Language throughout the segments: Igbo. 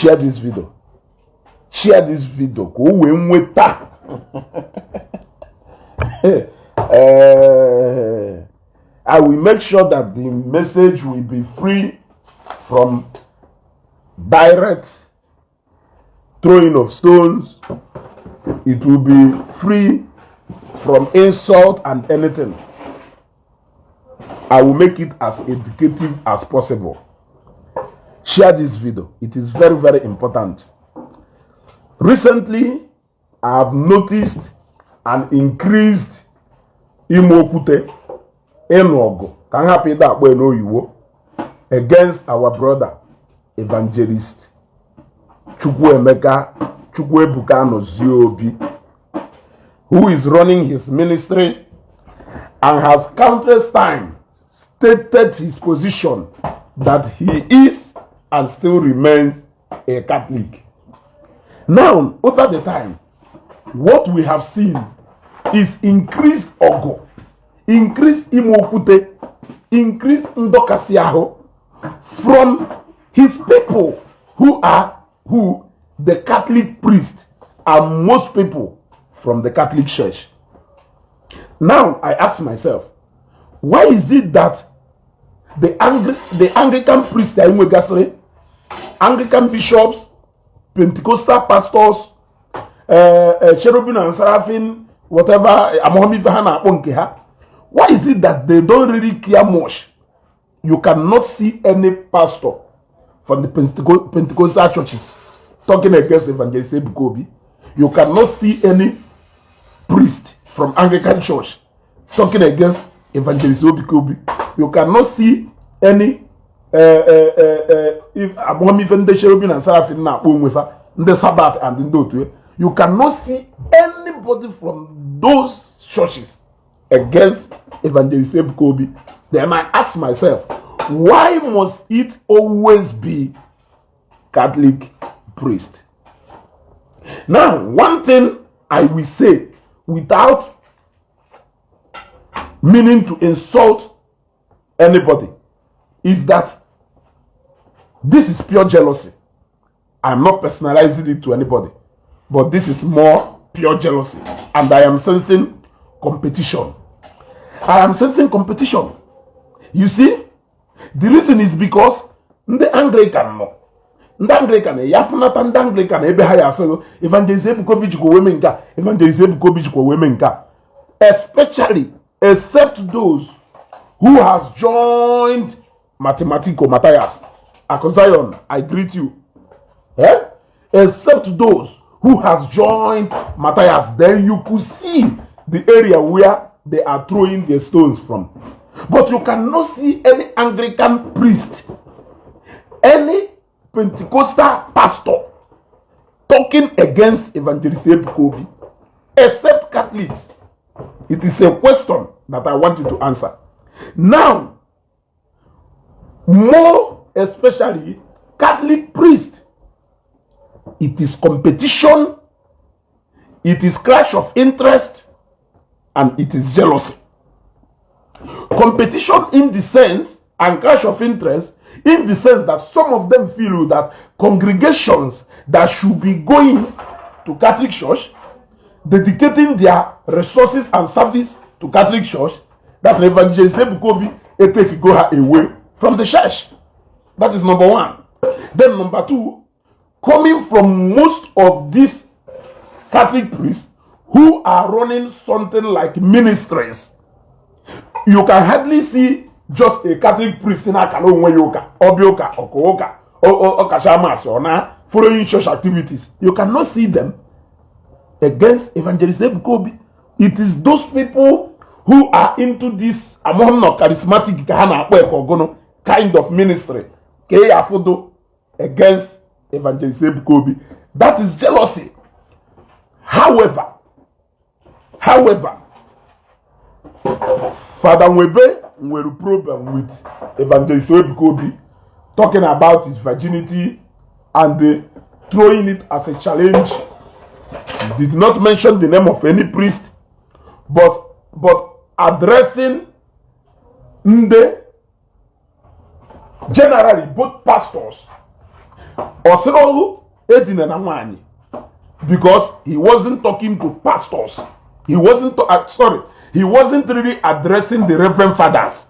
share this video. Share this video. Go in with that. I will make sure that the message will be free from direct throwing of stones. It will be free from insult and anything. I will make it as educative as possible. Share this video. It is very, very important. Recently, I have noticed an increased imokute enogo against our brother Evangelist Ebuka Obi, who is running his ministry and has countless times stated his position that he is and still remains a Catholic. Now, over the time, what we have seen is increased ogo, increased imokute, increased ndokasiaho from his people who the Catholic priest and most people from the Catholic Church. Now I ask myself, why is it that the Anglican priests, Anglican bishops, Pentecostal pastors, cherubim and seraphim, whatever, why is it that they don't really care much? You cannot see any pastor from the Pentecostal churches talking against Evangelist Ebuka Obi. You cannot see any priest from Anglican church talking against Evangelist Ebuka Obi. You cannot see any if even the cherubim and seraphim the Sabbath and the Ndotu. You cannot see anybody from those churches against Evangelist Ebuka Obi. Then I ask myself, why must it always be Catholic priest? Now, one thing I will say without meaning to insult anybody is that this is pure jealousy. I'm not personalizing it to anybody, but this is more pure jealousy, and I am sensing competition. I am sensing competition. You see, the reason is because the Anglican no. The Anglican, yafunata the Anglican ebe ha yaso Evangelist Ebuka Obi jiko wemenka, Evangelist Ebuka Obi jiko wemenka. Especially except those who has joined Mathematico Matthias. Akosayon, I greet you. Eh? Except those who has joined Matthias, then you could see the area where they are throwing their stones from. But you cannot see any Anglican priest, any Pentecostal pastor talking against Evangelist Ebuka Obi, except Catholics. It is a question that I want you to answer. Now, more especially Catholic priests, it is competition, it is clash of interest, and it is jealousy. Competition in the sense and clash of interest in the sense that some of them feel that congregations that should be going to Catholic Church, dedicating their resources and service to Catholic Church, that Evangelist Ebuka Obi take go away from the church. That is number one. Then number two, coming from most of these Catholic priests who are running something like ministries, you can hardly see just a Catholic priest in Akalonweyoka, Obioka, Okoka, or Kashamas, or now following church activities. You cannot see them against Evangelist Ebuka Obi. It is those people who are into this charismatic kind of ministry against Evangelist Ebuka Obi. That is jealousy. However, Father Nwebe will problem with Evangelist Ebuka Obi talking about his virginity and throwing it as a challenge. He did not mention the name of any priest, but addressing generally both pastors, Osiro edina na nwanyị, because he wasn't talking to pastors. He wasn't he wasn't really addressing the reverend fathers.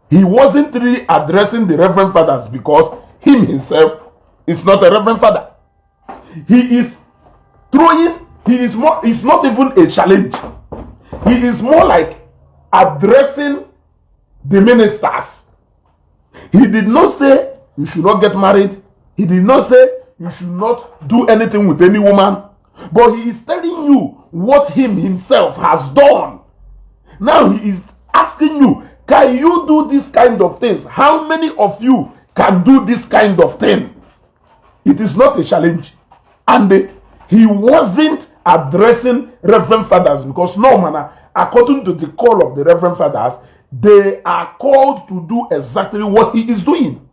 He wasn't really addressing the reverend fathers because him himself is not a reverend father. He is throwing, it's not even a challenge. He is more like addressing the ministers. He did not say you should not get married. He did not say you should not do anything with any woman. But he is telling you what him himself has done. Now he is asking you, can you do this kind of things? How many of you can do this kind of thing? It is not a challenge. And he wasn't addressing reverend fathers, because no man, according to the call of the reverend fathers, they are called to do exactly what he is doing.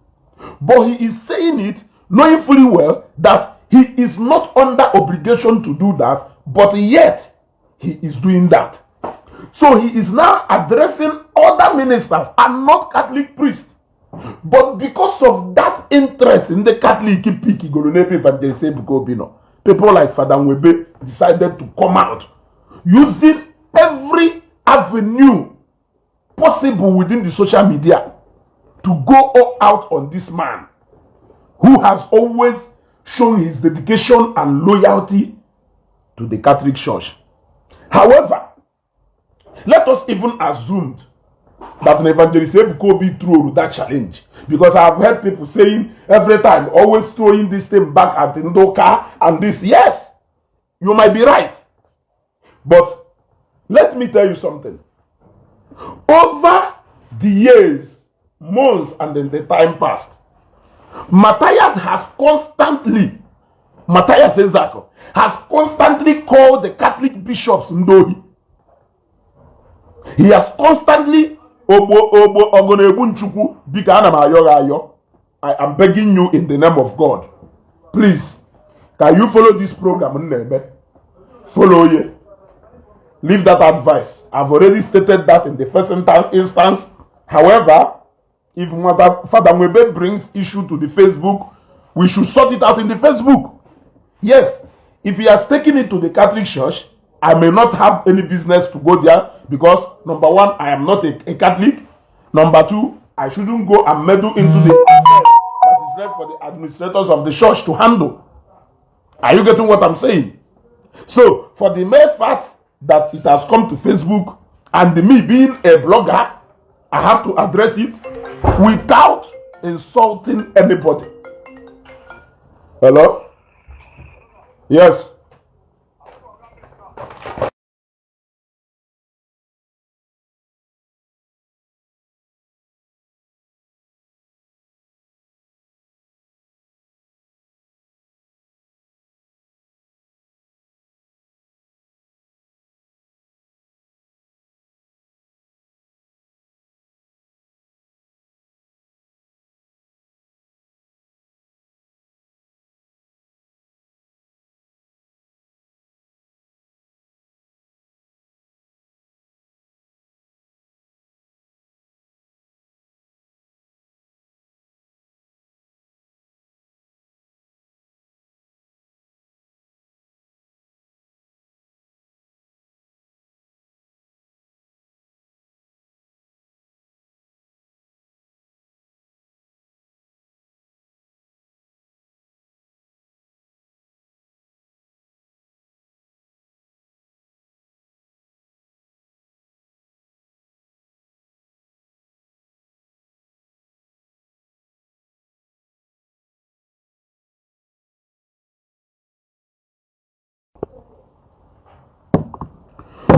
But he is saying it knowing fully well that he is not under obligation to do that, but yet he is doing that. So he is now addressing other ministers and not Catholic priests. But because of that interest in the Catholic Evangelist Ebuka Obi, people like Father Nwebe decided to come out using every avenue possible within the social media to go all out on this man who has always shown his dedication and loyalty to the Catholic Church. However, let us even assume that an Evangelist Ebuka Obi threw that challenge, because I have heard people saying every time, always throwing this thing back at Ndoka and this. Yes, you might be right, but let me tell you something. Over the years, months, and then the time passed, Matthias Ezako has constantly called the Catholic bishops Ndohi. He has constantly I am begging you in the name of God, please, can you follow this program? Follow ye. Leave that advice. I've already stated that in the first instance. However, if Father Nwebe brings issue to the Facebook, we should sort it out in the Facebook. Yes, if he has taken it to the Catholic Church, I may not have any business to go there, because number one, I am not a Catholic. Number two, I shouldn't go and meddle into the affairs that is left for the administrators of the church to handle. Are you getting what I'm saying? So, for the mere fact that it has come to Facebook, and me being a blogger, I have to address it without insulting anybody. Hello? Yes.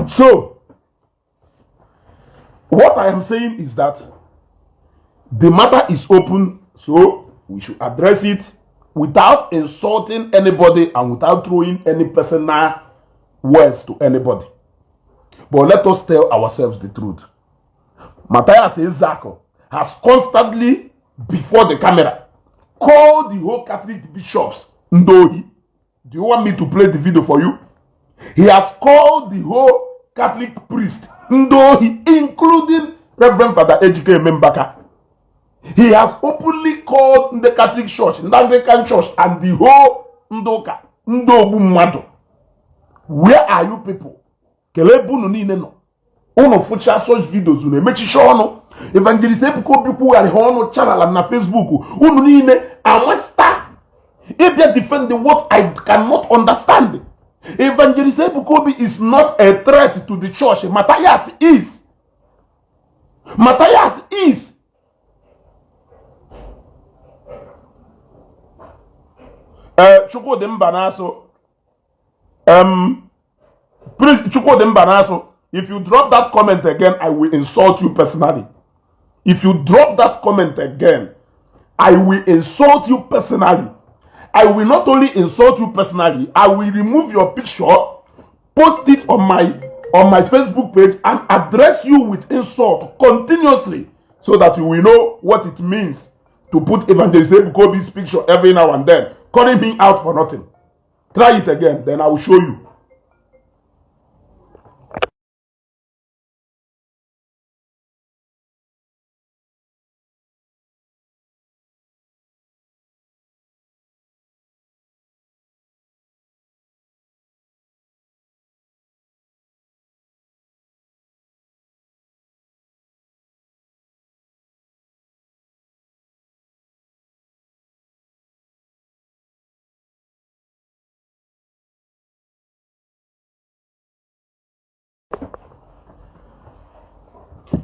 So, what I am saying is that the matter is open, so we should address it without insulting anybody and without throwing any personal words to anybody. But let us tell ourselves the truth. Matthias Ezako has constantly, before the camera, called the whole Catholic bishops Ndohi. Do you want me to play the video for you? He has called the whole Catholic priest Ndohi, including Reverend Father Ejike Membaka. He has openly called the Catholic Church, the Anglican Church, and the whole Ndoka, Ndobu Mado. Where are you people? Kelebunu niile no. Uno fucha such videos une mechi shono. Evangelist Ebuka Obi kwugari hono channel na Facebook. Unu niile amasta. If they defend the what I cannot understand. Evangelist Ebuka Obi is not a threat to the church. Matthias is. Matthias is. Chukwudimba Naso. Please, Chukwudimba Naso, if you drop that comment again, I will insult you personally. If you drop that comment again, I will insult you personally. I will not only insult you personally, I will remove your picture, post it on my Facebook page, and address you with insult continuously, so that you will know what it means to put Evangelist Ebuka Obi's picture every now and then, calling me out for nothing. Try it again, then I will show you.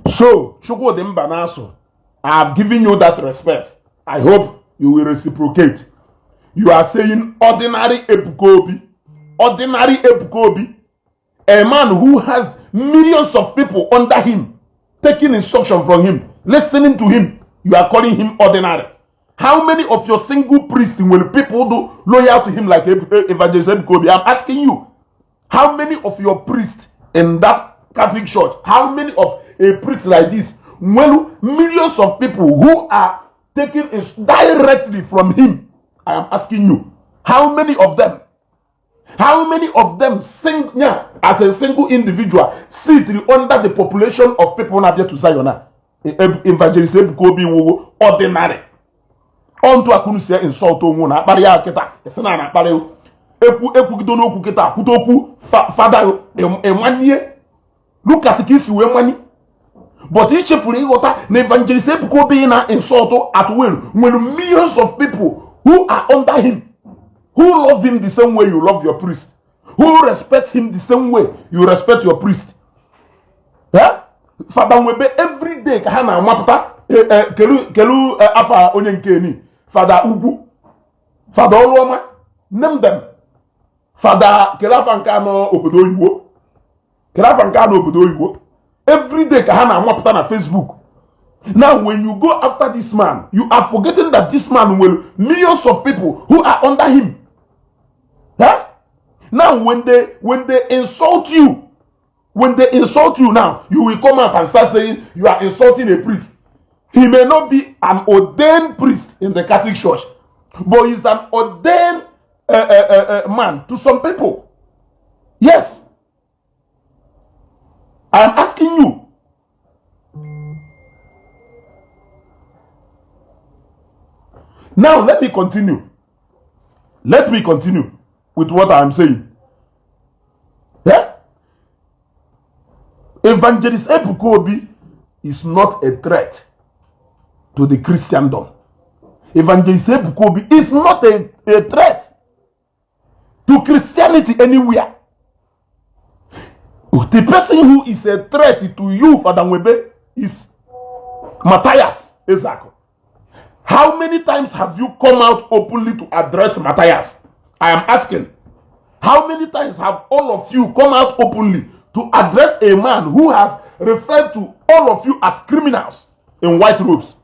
So, Chukwudimba Naso, I have given you that respect. I hope you will reciprocate. You are saying ordinary Ebuka Obi. Ordinary Ebuka Obi. A man who has millions of people under him, taking instruction from him, listening to him. You are calling him ordinary. How many of your single priests will people do loyal to him like Evangelist Ebuka Obi? I'm asking you. How many of your priests in that Catholic Church, how many of a priest like this, well, millions of people who are taking it directly from him? I am asking you, how many of them? How many of them as a single individual sit under the population of people not there to Zion? Evangelist Ebuka Obi wo ordinary. Onto akunu se insult onwu na akpari ya kita. Ese na akpari eku gidono oku kita kutoku father emwanie. Look at kisi we mani. But each of the Evangelist Ebuka Obi na insult at will when millions of people who are under him, who love him the same way you love your priest, who respect him the same way you respect your priest. Yeah? Father Nwebe every day kahana mapata kelu afa onye nkeni. Father Ugu, Father Oluoma, name them. Father Kelafankano obodo Igbo. Kelafankano obodo Igbo. Every day kahana mapata na Facebook. Now when you go after this man, you are forgetting that this man will millions of people who are under him. Huh? Now when they insult you, now you will come up and start saying you are insulting a priest. He may not be an ordained priest in the Catholic Church, but he's an ordained man to some people. Yes. I am asking you. Now let me continue. Let me continue with what I am saying. Yeah? Evangelist Ebuka Obi is not a threat to the Christendom. Evangelist Ebuka Obi is not a threat to Christianity anywhere. The person who is a threat to you, Father Nwebe, is Matthias Ezako. How many times have you come out openly to address Matthias? I am asking. How many times have all of you come out openly to address a man who has referred to all of you as criminals in white robes?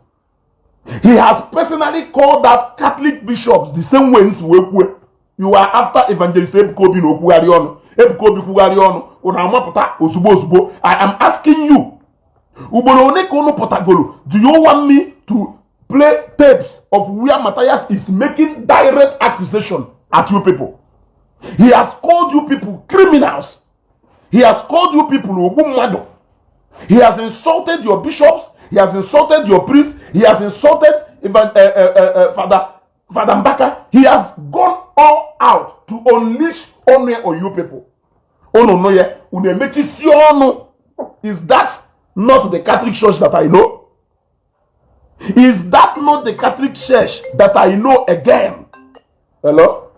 He has personally called out Catholic bishops the same way you are after Evangelist Ebuka Obi no Kugariono. Ebuka Obi Kugariono. I am asking you, do you want me to play tapes of where Matthias is making direct accusation at you people? He has called you people criminals. He has called you people Ogumado. He has insulted your bishops. He has insulted your priest. He has insulted Father Mbaka. He has gone all out to unleash honor on you people. Is that not the Catholic Church that I know? Is that not the Catholic Church that I know again? Hello?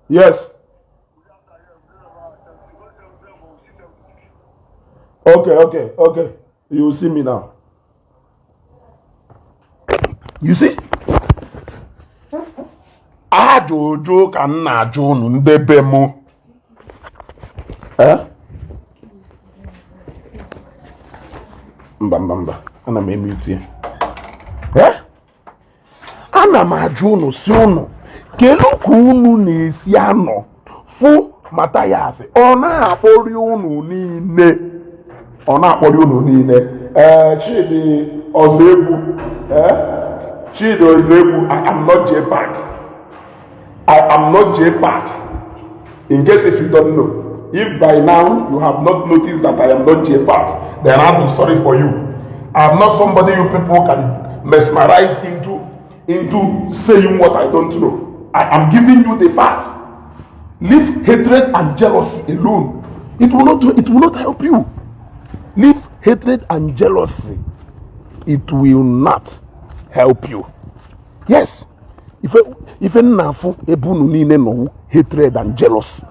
Yes. Okay. You will see me now. You see? Ajojo kan na ajo nu ndebe mu. Mba. Ana m emute. Ana m ajụ unu si unu kedu ka unu na-esi anọ fụ Mathias ọ na-akpọrị unu niile Chidi Ozegbu I am not J-Pack. In case if you don't know, if by now you have not noticed that I am not J-Pack, then I'm sorry for you. I am not somebody you people can mesmerize into saying what I don't know. I am giving you the fact. Leave hatred and jealousy alone. It will not help you. Leave hatred and jealousy. It will not help you. Yes. If nafu ebunu nine no hatred and jealousy.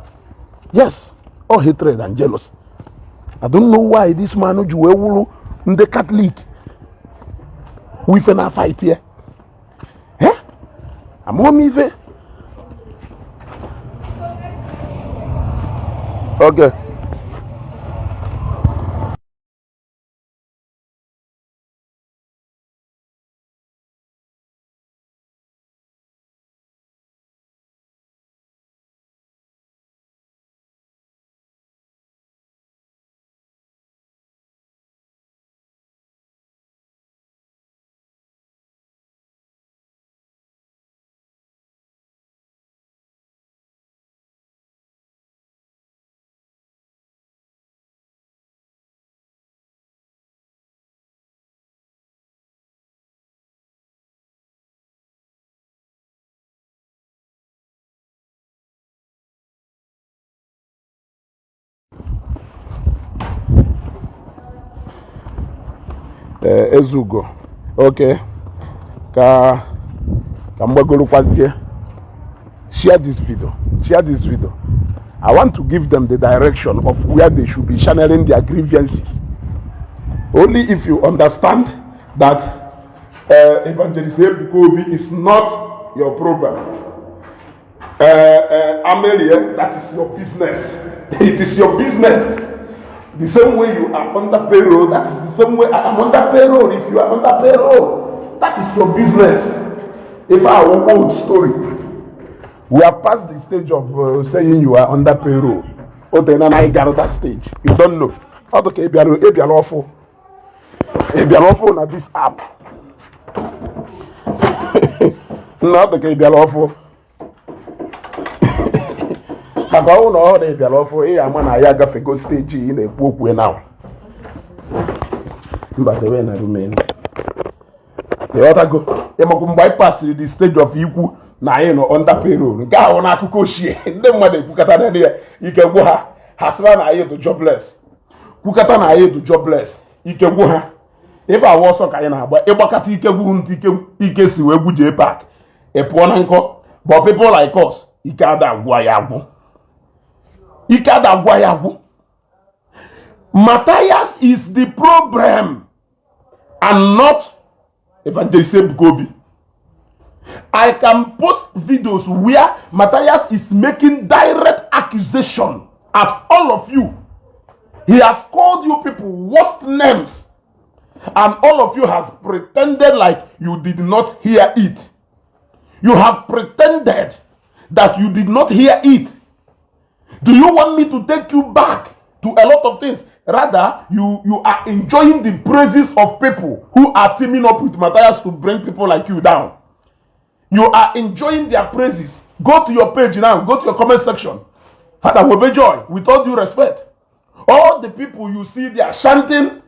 Yes. All hatred and jealousy. I don't know why this man Juewulu the Catholic we finna fight here. I'm on me. Okay. Ezugo. Okay. Ka mbagoro kwazie. Share this video. I want to give them the direction of where they should be channeling their grievances. Only if you understand that Evangelist Ebuka Obi is not your problem. Amelia, that is your business. It is your business. The same way you are under payroll, that is the same way I am under payroll. If you are under payroll, that is your business. If I will old story, we are past the stage of saying you are under payroll. Oh, then I got that stage. You don't know. Okay, if you are lawful on this app. Not okay, if you are lawful. Maka ọ na ọ na-ebịara ọfụ ama na ya gafego steji ị na-ekwu okwu now. Mba dewe na rumen. Ịghọtago ịmakwu mgbe anyị pasịrị the stage of ikwu na anyị nọ under payroll. Nke ahụ na akụkọ ochie ndị mmadụ ekwukata na ya ike gwụ ha hasịra na anyị dị jobless. Kwukata na anyị dị jobless ike gwụ ha. Ife awụ ọsọ ka anyị na-agba ịgbakọta ike gwụ ntị ike si wee gwu J-Pack. Ị pụọ na nkọ but people like us ike ada agwụ ya agwụ. Mathias is the problem and not Evangelist Ebuka Obi. I can post videos where Mathias is making direct accusation at all of you. He has called you people worst names and all of you has pretended like you did not hear it. You have pretended that you did not hear it. Do you want me to take you back to a lot of things? Rather, you are enjoying the praises of people who are teaming up with Mathias to bring people like you down. You are enjoying their praises. Go to your page now. Go to your comment section. Father Nwebe Joy, with all due respect, all the people you see they are chanting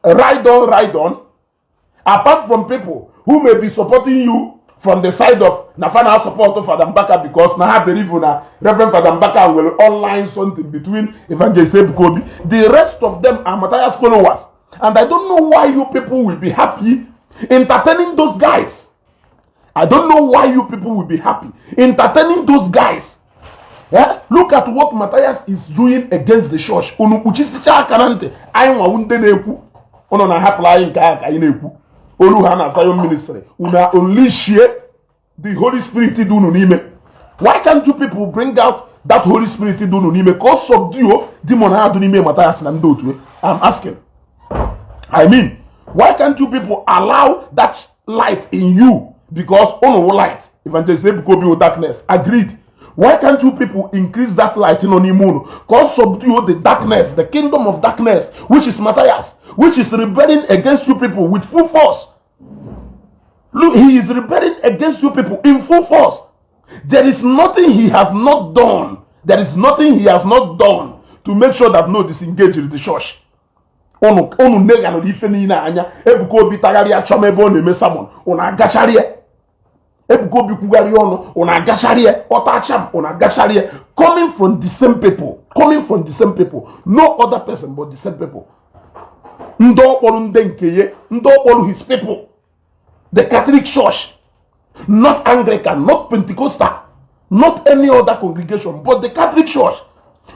Ride on, ride on. Apart from people who may be supporting you from the side of Nafana support of Father Mbaka, because now I believe that Reverend Father Mbaka will online something between Evangelist Ebuka Obi. The rest of them are Matthias followers. And I don't know why you people will be happy entertaining those guys. I don't know why you people will be happy entertaining those guys. Yeah? Look at what Matthias is doing against the church. Unu uchisicha kanante ayinwa wunde neku. Ono na hapla nka aka ineku. Olu hana Zion ministry. Una unleash the Holy Spirit dunu nime. Why can't you people bring out that Holy Spirit dunu nime? Cause subdue demon ha dunu nime Matthias na ndotu. I'm asking. I mean, why can't you people allow that light in you? Because ono light, Evangelist Ebuka Obi with darkness. Agreed. Why can't you people increase that light in Onimuno? Cause subdue the darkness, the kingdom of darkness, which is Matthias, which is rebelling against you people with full force. Look, he is rebelling against you people in full force. There is nothing he has not done. There is nothing he has not done to make sure that no disengage with the church. Onu nega no ife ni na anya Ebuka Obi tagari achoma ebe ọ na-eme sermon una agacharie Ebuka Obi kwugari ọnụ una agacharie ọtacham una agacharie coming from the same people, no other person but the same people. Ndị ọkpọrọ ndị nkeye, ndị ọkpọrọ his people, the Catholic Church, not Anglican, not Pentecostal, not any other congregation, but the Catholic Church,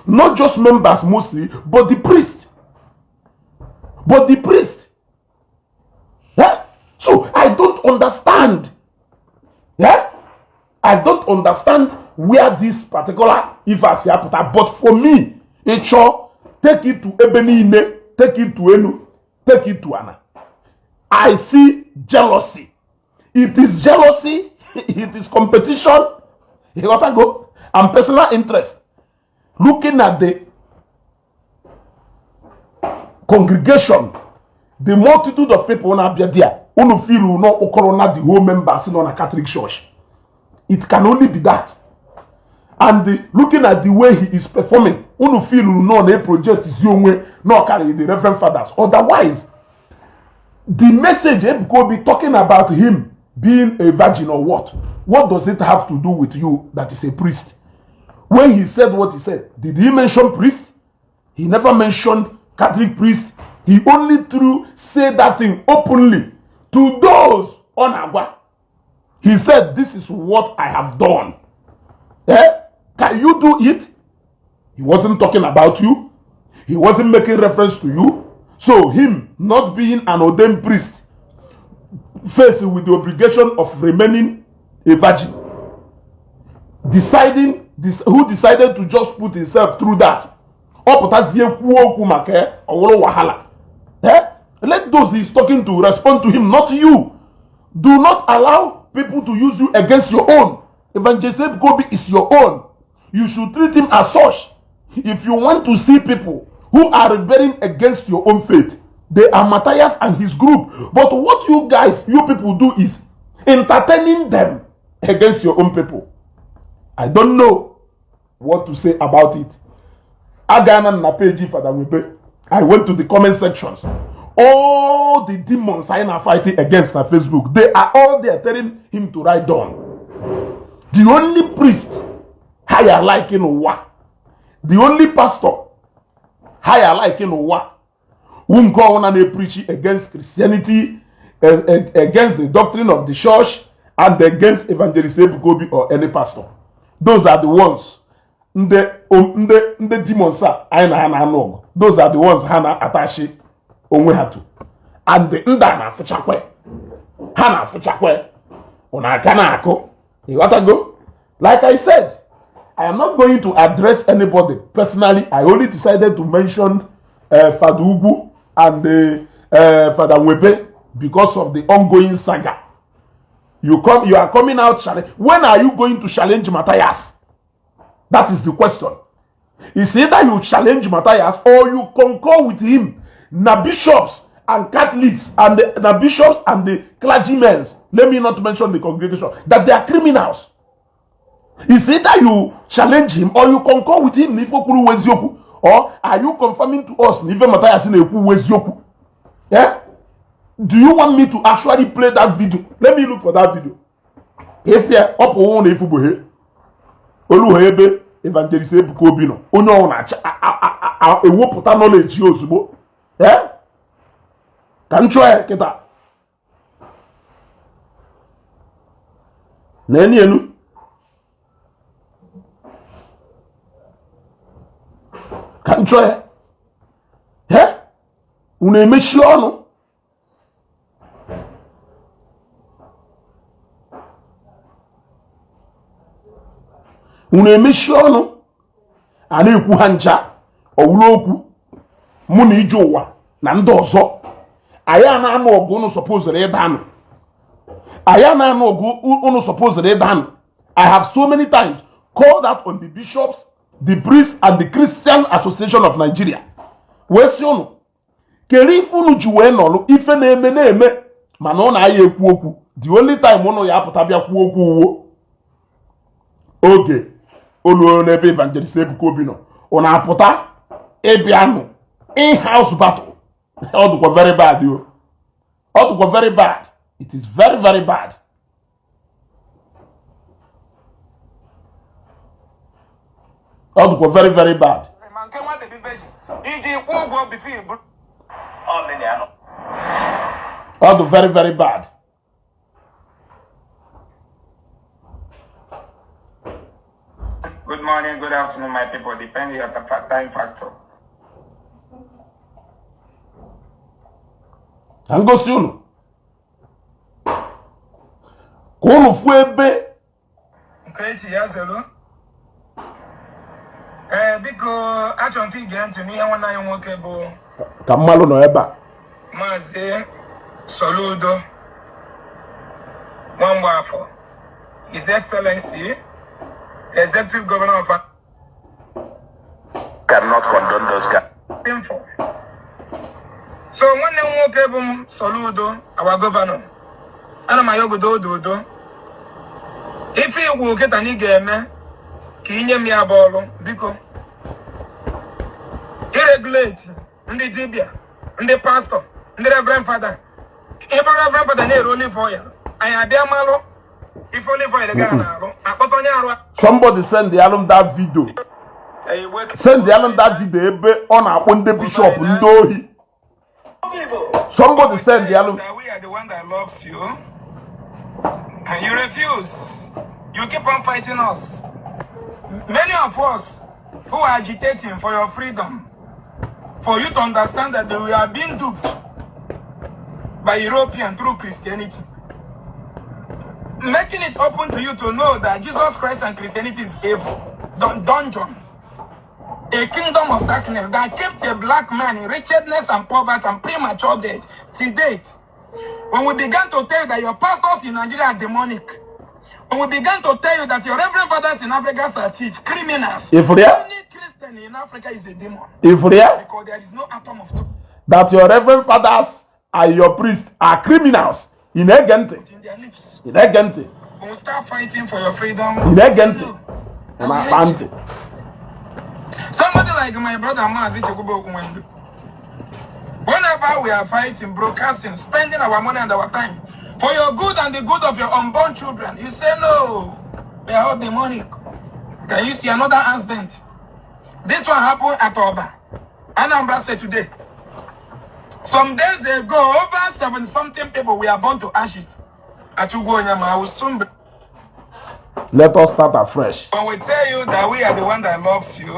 not just members mostly, but the priest. Yeah? So I don't understand. Yeah? I don't understand where this particular Ifas Yaputa, but for me, it sure take it to Ebenine, take it to Enu, take it to Anna. I see jealousy. It is jealousy, it is competition, you gotta go, and personal interest. Looking at the congregation, the multitude of people na be there, unu feel no okorona the whole members in a Catholic Church. It can only be that. And looking at the way he is performing, unu feel no the project is your way, no carry the Reverend Fathers. Otherwise, the message Ebuka Obi talking about him being a virgin or what does it have to do with you that is a priest? When he said what he said, did he mention priest? He never mentioned Catholic priest. He only said that thing openly to those on Agua. He said, this is what I have done. Can you do it? He wasn't talking about you. He wasn't making reference to you. So him not being an ordained priest, faced with the obligation of remaining a virgin, who decided to just put himself through that. Let those he's talking to respond to him, not you. Do not allow people to use you against your own. Evangelist Ebuka Obi is your own. You should treat him as such. If you want to see people who are rebelling against your own faith, they are Matthias and his group. But what you people do is entertaining them against your own people. I don't know what to say about it. I went to the comment sections. All the demons I am fighting against on Facebook, they are all there telling him to write down. The only priest higher like in Owa, the only pastor higher like in Owa, whom go on and preach against Christianity, against the doctrine of the church, and against Evangelist Ebuka Obi or any pastor. Those are the ones. The demons are those are the ones Hana attache onwe hatu. And the ndana fuchakwe. Hana fuchakwe. Unakana ako. You gotta go. Like I said, I am not going to address anybody personally. I only decided to mention Father Ugu and Father Nwebe because of the ongoing saga. You are coming out challenge. When are you going to challenge Matthias? That is the question. It's either you challenge Matthias or you concur with him. Na bishops and Catholics and the bishops and the clergymen, let me not mention the congregation, that they are criminals. It's either you challenge him or you concur with him. Or are you confirming to us Matthias in Yeah? Do you want me to actually play that video? Let me look for that video. If you are up on if you Nwebe, Evangelist Ebuka Obi no. Onye ọ na ewepụta knowledge ya ozugbo. Yeah? Ka m chọọ kịta. Na enu. Ka m chọọ ya. Unu emechi ọnụ. Unu emechi ọnụ. A na-ekwu ha ncha. Ọwụlụ okwu. Mụ na ije ụwa na ndị ọzọ. Anyị a na-anụ ọgụ unu supposed ịdanụ. Anyị a na-anụ ọgụ unu supposed ịdanụ. I have so many times called out on the bishops, the priests, and the Christian Association of Nigeria. Wee sị unu. Kere ife unu ji wee nọlụ ife na-eme mana ọ na-aya ekwu okwu. The only time unu ya apụta bịa kwuo okwu uwo. Oge olu n'ebe Evangelist Ebuka Obi nọ. Ọ na-apụta ịbịanụ in-house battle. Ọ dịkwa very bad yo. Ọ dịkwa very bad. It is very very bad. Ọ dịkwa very very bad. All the very, very bad. Good morning, good afternoon, my people, depending on the time factor. I'm going to see you. Kono fuebe. Krechi yazelo. Biko achonti genti ni yawana yonwoke bo. Kamalo no eba. Mazi Soludo Mwambafo, His Excellency, Executive Governor of cannot condone those guys. So when they walk up Soludo, our governor, and my do. If he will get an igame, Kinya Miabolo, Biko, irregulate, and the Tibia, and the pastor, and the Reverend Father. Reverend Father, they only for you. I had their malo. If only for the Somebody send the alum that video. Send the alum that video on the bishop. Somebody send the alum. We are the one that loves you. And you refuse. You keep on fighting us. Many of us who are agitating for your freedom, for you to understand that we are being duped by European through Christianity. Making it open to you to know that Jesus Christ and Christianity is evil. Dungeon. A kingdom of darkness that kept a black man in wretchedness and poverty and premature death till date. When we began to tell you that your pastors in Nigeria are demonic, when we began to tell you that your reverend fathers in Africa are thieves, criminals, only Christian in Africa is a demon. Because there is no atom of truth. That your reverend fathers and your priests are criminals. In their lips. In Egente. When we start fighting for your freedom. In Egente. Somebody like my brother Mazi Chekubo Kumwendu. Whenever we are fighting, broadcasting, spending our money and our time for your good and the good of your unborn children, you say no. They are all demonic. Can you see another accident? This one happened at Oba, Anambra State today. Some days ago, over 70-something people were born to ashes. Let us start afresh. When we tell you that we are the one that loves you,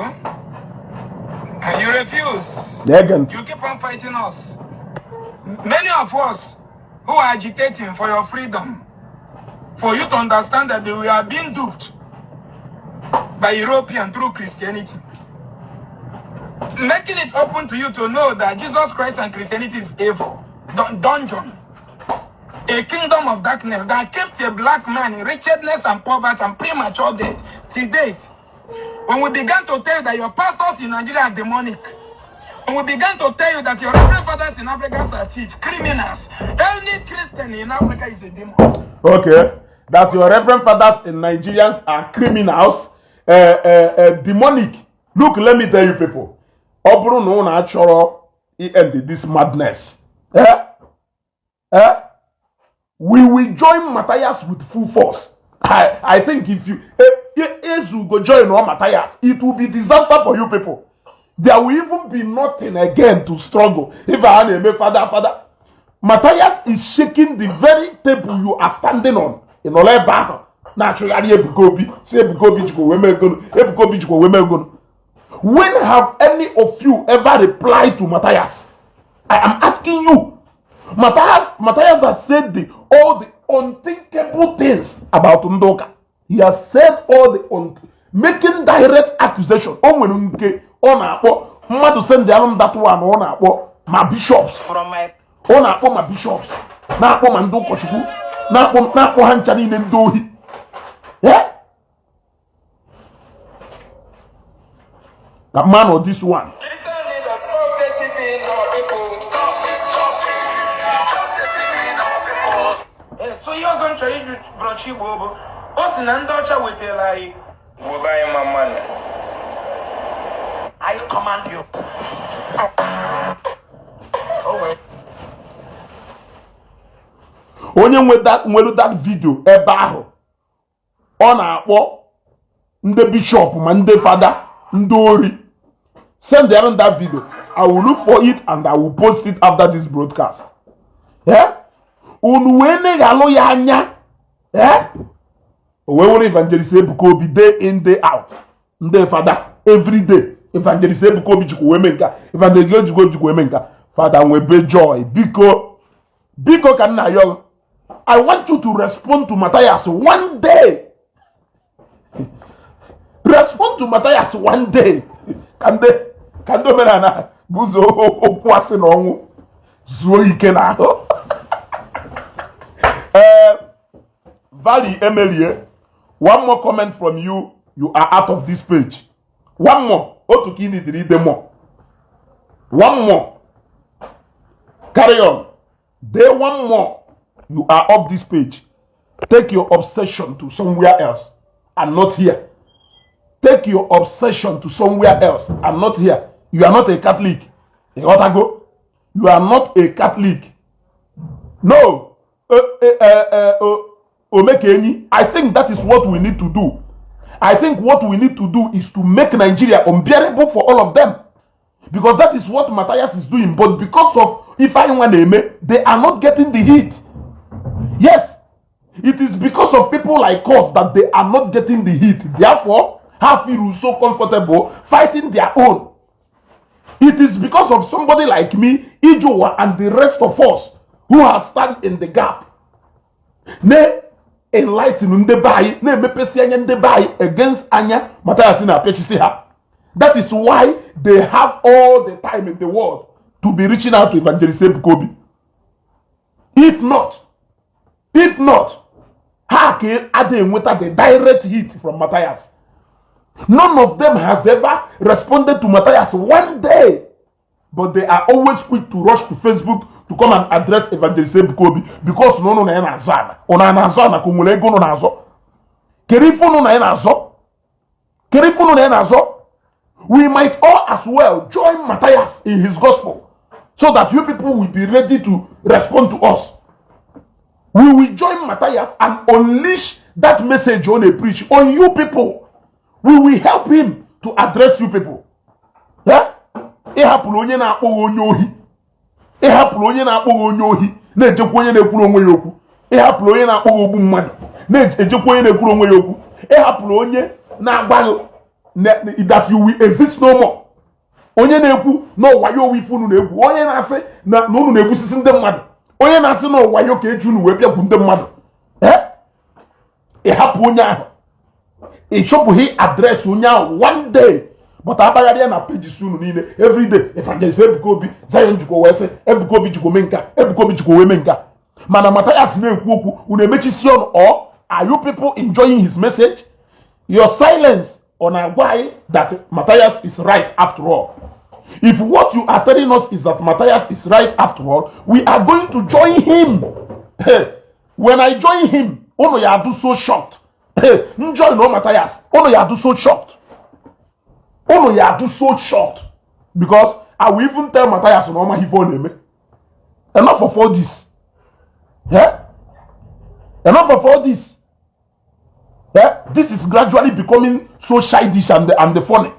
and you refuse, you keep on fighting us. Many of us who are agitating for your freedom, for you to understand that we are being duped by European through Christianity. Making it open to you to know that Jesus Christ and Christianity is evil. Dungeon. A kingdom of darkness that kept a black man in wretchedness and poverty and premature death till date. When we began to tell you that your pastors in Nigeria are demonic, when we began to tell you that your reverend fathers in Africa are thieves, criminals, any Christian in Africa is a demon. Okay. That your reverend fathers in Nigerians are criminals, demonic. Look, let me tell you people. Obru no na choro end this madness. Eh? Eh? We will join Matthias with full force. I think if you go join all Matthias, it will be disaster for you people. There will even be nothing again to struggle. If I name father, Matthias is shaking the very table you are standing on. In Oleba, naturally, Ebuka Obi, say Ebuka Obi go women go, Ebuka Obi go women go. When have any of you ever replied to Matthias? I am asking you. Matthias has said all the unthinkable things about Ndoka. He has said all the making direct accusation. On to send that one on my bishops. From my bishops. Na akpọ mando kochukwu. Na akpọ ha ncha niile ndị ohi. Yeah? That man or this one. So you are going to read Brochi Bobo. What's in Andocha with the lie? Will buy my money. I command you. Oh, wait. Onye nwere that video ebe ahụ ọ na-akpọ ndị bishop ma ndị fada ndị ori. Send them that video. I will look for it and I will post it after this broadcast. Yeah? Unu wene galo ya anya. Yeah? We will Evangelist Ebuka Obi day in day out. Ndị fada every day. Evangelist Ebuka Obi jikwa wemenka. Evangelist Ebuka Obi jikwa wemenka. Father Nwebe joy. Biko kan na yo. I want you to respond to Matthias one day. Respond to Matthias one day. Kande merana buzo okwasi na onwu zuo ike na ahụ. Valley Emelie, one more comment from you. You are out of this page. One more. Otuki need to read them more. One more. Carry on. Day one more. You are off this page. Take your obsession to somewhere else and not here. Take your obsession to somewhere else and not here. You are not a Catholic. You are not a Catholic. No. I think that is what we need to do. I think what we need to do is to make Nigeria unbearable for all of them. Because that is what Matthias is doing. But because of Ifeanyi, they are not getting the heat. Yes. It is because of people like us that they are not getting the heat. Therefore, have feel so comfortable fighting their own. It is because of somebody like me, Ijowa, and the rest of us who have stand in the gap. Ne enlighten against Anya Matayasina Pechisiha. That is why they have all the time in the world to be reaching out to Evangelist Ebuka Obi. If not, how can Ade with the direct hit from Matthias? None of them has ever responded to Matthias one day. But they are always quick to rush to Facebook to come and address Evangelist Ebuka Obi because no na ena azana. Ona na azana kumule go no na azo. Kerifo no na ena azo. We might all as well join Matthias in his gospel so that you people will be ready to respond to us. We will join Matthias and unleash that message on a preach on you people. We will help him to address you people. Yeah? Ihapulu onye na-akpọ onye ohi. Ihapulu onye na-akpọ onye ohi. Na-ejekwa onye na-ekwuru onwe ya okwu. Ihapulu onye na-akpọ ogbu mmadụ. Na-ejekwa onye na-ekwuru onwe ya okwu. Ihapulu onye na-agbaghị that you will exist no more. Onye na-ekwu na ọwayo wifu unu na-ekwu. Onye na-asị na unu na-egbusisi ndị mmadụ. Onye na-asị na ọwayo ka eji unu wee bịakwu ndị mmadụ. Ihapụ onye ahụ. Ịchọpụghị address onye ahụ one day. But abagari na page sunu niile every day Evangelist Ebuka Obi Zion jikwo wese Ebuka Obi jikwo menka Ebuka Obi jikwo we menka mana Matthias na-ekwu okwu unu emechisi ọnụ or are you people enjoying his message? Your silence on why that Matthias is right after all. If what you are telling us is that Matthias is right after all, we are going to join him. When I join him, ono ya do so shocked. Join no Matthias, ono ya do so shocked. Oh no, you are too so short because I will even tell Matthias no my phone name. Enough of all this. Yeah? Enough of all this. Yeah? This is gradually becoming so childish and the funny.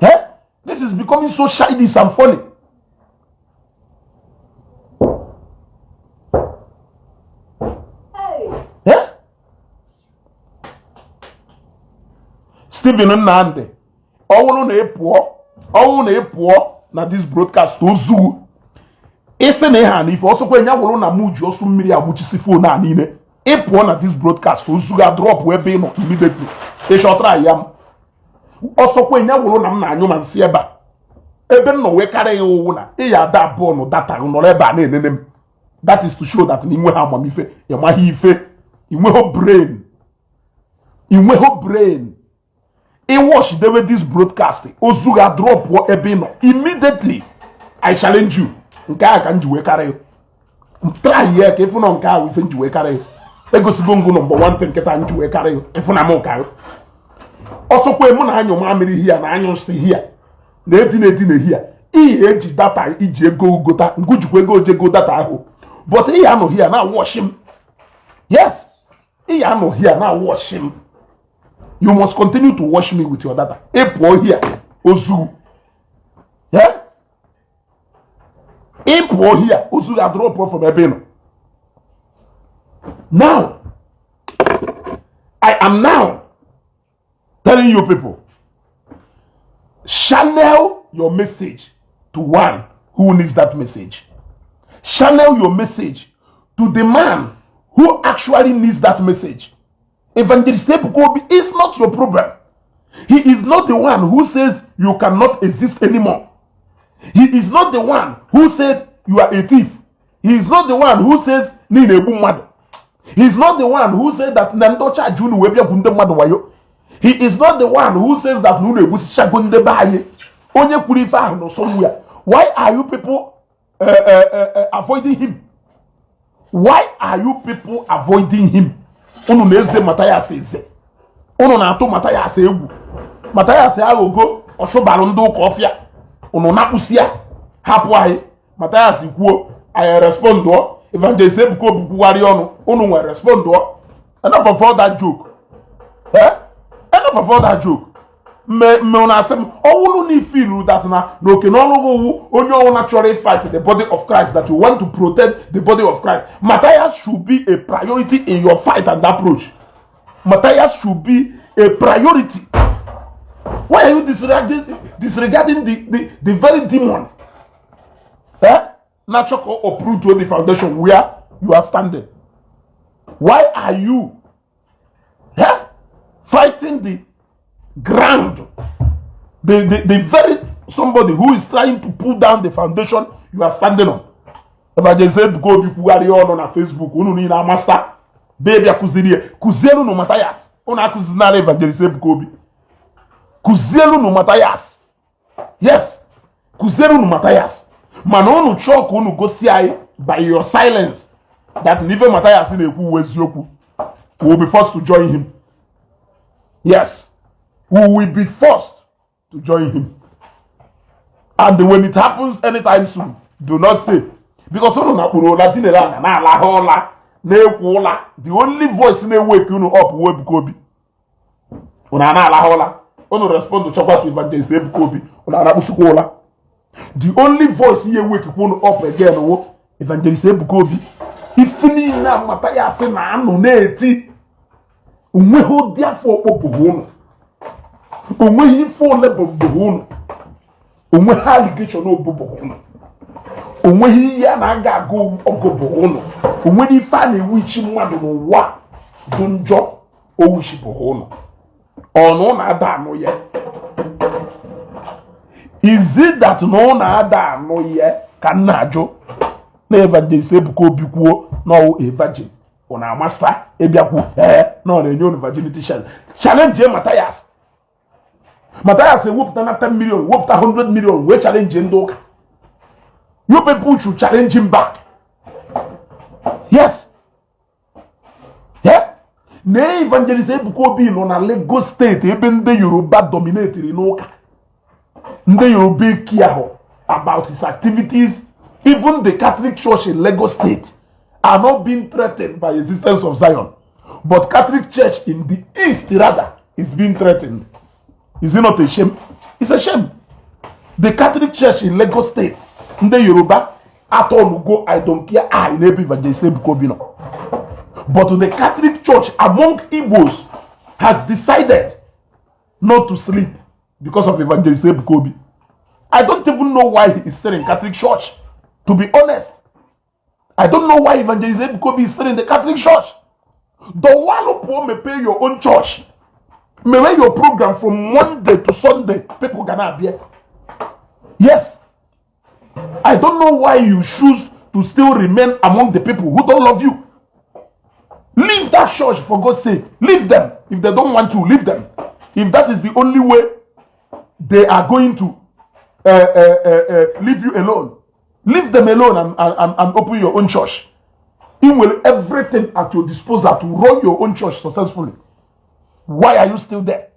Yeah? This is becoming so childish and funny. Yeah? Stephen Nnamdi, ọwụrụ na-epụọ na this broadcast ozu ese na ha na ife ọsọkwa nya wụrụ na muji ọsụ mmiri agbuchisi phone a niile ịpụọ na this broadcast ozu ga drop ebe ị nọ immediately ịchọtara ya m ọsọkwa nya wụrụ na m na-anyụ ma nsị ebe m nọ wee karịa ya ụwụ na ịya ada abụọ nụ data nọrọ ebe a na-enene m. That is to show that na inwe ha amamife ịmaghị ife inweho brain watch dewe this broadcast ozu ga drop ebe no immediately. I challenge you nke a ka nji wee karịa try here ka ifu no nke a ife nji wee karịa egosigo ngụ number 1 thing nketa nji wee karịa ifu na m ka ọsọkwa emu na anyo mamiri hia na anyo si hia na edina hia ihe eji data iji ego ugota ngujikwa ego ojego data ahụ but ihe anọ hia na watch him. Yes, ihe anọ hia na watch him. You must continue to watch me with your data. Epo here, ozu. Yeah? Epo here, ozu ga drop from ebeno. Now, I am now telling you people, channel your message to one who needs that message. Channel your message to the man who actually needs that message. Evangelist Ebuka Obi is not your problem. He is not the one who says you cannot exist anymore. He is not the one who said you are a thief. He is not the one who says Ninebu Madu. He is not the one who said that Nandocha Junu Webia Kunde Maduwayo. He is not the one who says that Nunebu Shagunde Baye. Onye Kurifa no somewhere. Why are you people avoiding him? Why are you people avoiding him? Unu na-eze Mathias eze. Unu na-atụ Mathias egwu. Mathias agogo oshobaru ndị ụka ọfịa. Unu na-akpụsịa hapụ anyị. Mathias kwuo I respond to Evangelist Ebuka Obi kwugharị ọnụ. Unu nwe respond to. Enough of all that joke. Enough of all that joke. Me una asem owunu ni feel that na oke no ọlụgụ onye ọwụ naturally fight the body of Christ, that you want to protect the body of Christ. Matthias should be a priority in your fight and approach. Matthias should be a priority. Why are you disregarding the very demon? Natural uproot to the foundation where you are standing. Why are you fighting the ground, the very somebody who is trying to pull down the foundation you are standing on? Evangelist Ebuka Obi kwugharị ọnụ na Facebook unu ni na master baby akuzirie kuzielu no Mathias unu akuzinara Evangelist Ebuka Obi kuzielu no Mathias. Yes, kuzielu no Mathias. Mana unu chọọ unu gosi anyị by your silence that even Mathias na-ekwu eziokwu. We will be forced to join him. Yes, we will be forced to join him. And when it happens anytime soon, do not say, because the only voice in wake you up will be Kobe. When respond to Chokwa to Evangelist Ebuka Obi, the only voice here wake you up again, Evangelist Ebuka Obi. If you need na Mathias na anu neti, umweho therefore opobono. Umwehi for level bobono. Umwe allegation obobono. Umwehi ya na aga go ogobono. Umwe di fani wichi mwadu no wa dunjo o wishi bobono. Ono na ada no ye. Is it that no na ada no ye kan najo? Na Evangelist Ebuka Obi kwuo no a virgin. Ona master ebiakwu no na enyo virginity challenge Mathias. Mathias whooped na 10 million, whooped 100 million, we challenge Ndoka. You people should challenge him back. Yes. Yeah. Na Evangelist Ebuka Obi no na Lagos state ebe ndị Yoruba dominated in Oka. Ndị Yoruba care about his activities Even the Catholic Church in Lagos State are not being threatened by the existence of Zion. But Catholic Church in the East, rather, is being threatened. Is it not a shame? It's a shame. The Catholic Church in Lagos State, in the Yoruba, at all go, I don't care, I never Evangelist Ebuka Obi. But the Catholic Church among Igbos has decided not to sleep because of Evangelist Ebuka Obi. I don't even know why he is still in Catholic Church. To be honest, I don't know why Evangelist Ebuka Obi is still in the Catholic Church. The one may pay your own church. May wear your program from Monday to Sunday. People gonna be here. Yes. I don't know why you choose to still remain among the people who don't love you. Leave that church for God's sake. Leave them. If they don't want to, leave them. If that is the only way they are going to leave you alone, leave them alone and open your own church. You will everything at your disposal to run your own church successfully. Why are you still there?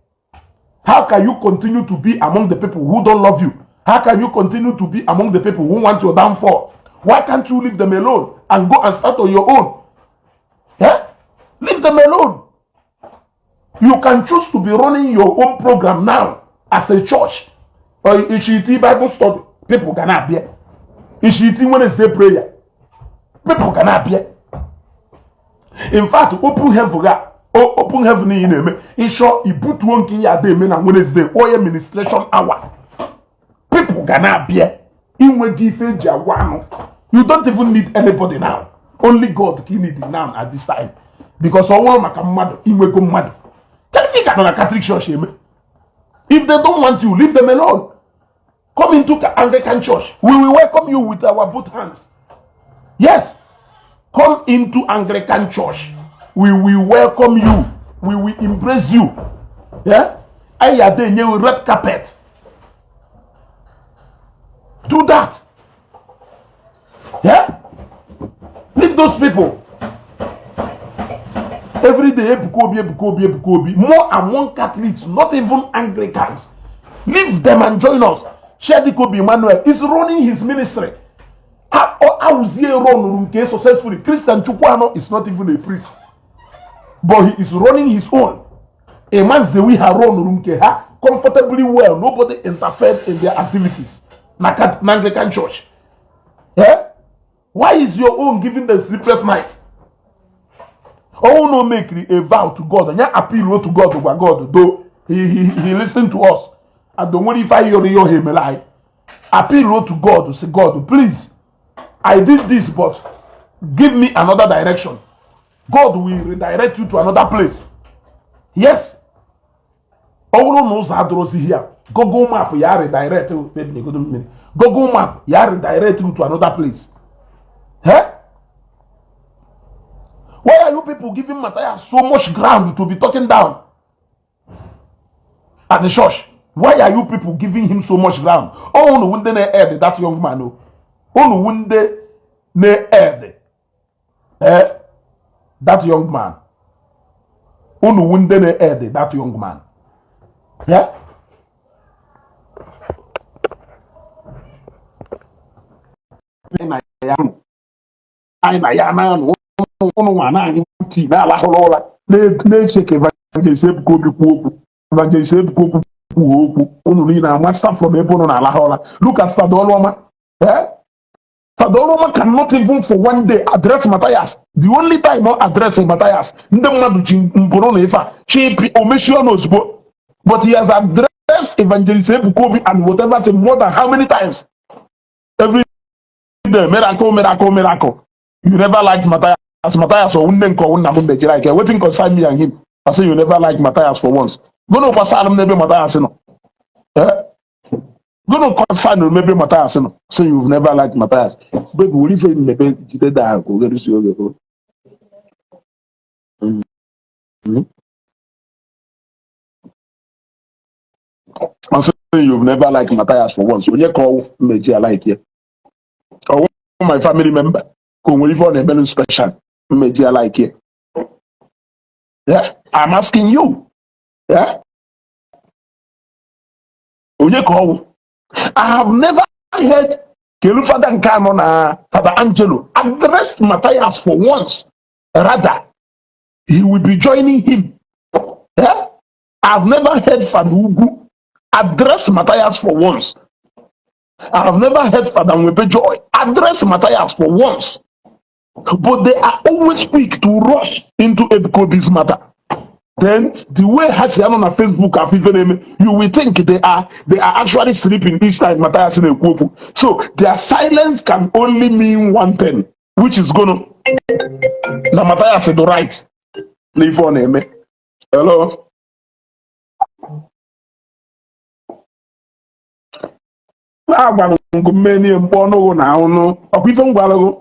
How can you continue to be among the people who don't love you? How can you continue to be among the people who want your downfall? Why can't you leave them alone and go and start on your own? Yeah? Leave them alone. You can choose to be running your own program now as a church. Or Ishiti Bible study, people can appear. Ishiti Wednesday prayer, people can appear. In fact, open heaven in name. It's sure you put one key at the men and Wednesday or administration hour. People can appear. You don't even need anybody now. Only God can need it now at this time. Because all of them mad, you will go mad. Can you think another Catholic church? If they don't want you, leave them alone. Come into Anglican church. We will welcome you with our both hands. Yes. Come into Anglican church. We will welcome you. We will embrace you. Yeah? I had a new red carpet. Do that. Yeah? Leave those people. Every day, Ebuka Obi. More among Catholics, not even Anglicans. Leave them and join us. Shedi Kobi Emmanuel is running his ministry. How is he run successfully? Christian Chukwano is not even a priest. But he is running his own. A man Zewi ha run comfortably well. Nobody interferes in their activities. Anglican church. Yeah? Why is your own giving the sleepless night? Oh no, make a vow to God and appeal to God over God. Though he listened to us. And don't worry if I hear him lie. Appeal to God to say, God, please, I did this, but give me another direction. God will redirect you to another place. Yes. All knows how to see here. Google map, you are redirect you. Google map, you are redirect you to another place. Huh? Why are you people giving Matthias so much ground to be talking down at the church? Why are you people giving him so much ground? Oh, no, when they heard that young man. Oh, no, when they heard that young man. Oh, no, when they heard that young man. Yeah? Evangelist Ebuka Obi master from look at Father Oloma. Father Oloma cannot even for one day address Matthias. The only time not addressing Matthias, but he has addressed Evangelist Ebuka Obi and whatever thing more than how many times? Every day, miracle. You never liked Matthias. Matthias or like waiting concern me and him. I say you never liked Matthias for once. Go no concern maybe Matthias no. Go no concern maybe Matthias no. So you've never liked Matthias. But we live in maybe that go get you. I say you've never liked Matthias for once. When you call me, I like you. Or my family member, go live on a very special. Me, I like you. Yeah, I'm asking you. Yeah. I have never heard Kelu Father Nkano na Father Angelo addressed Matthias for once. Rather, he will be joining him. Yeah? I've never heard Father Ugu address Matthias for once. I have never heard Father Nwebe Joy address Matthias for once. But they are always quick to rush into Ebuka Obi's matter. Then the way Hasian on Facebook have even you will think they are actually sleeping each time Matthias in a group. So their silence can only mean one thing, which is gonna na Matthias is the right. Leave on him. Hello. Agwara m gị mmeni mkpọ ọnụgụ na ọnụ ọkwa ife m gwara gị.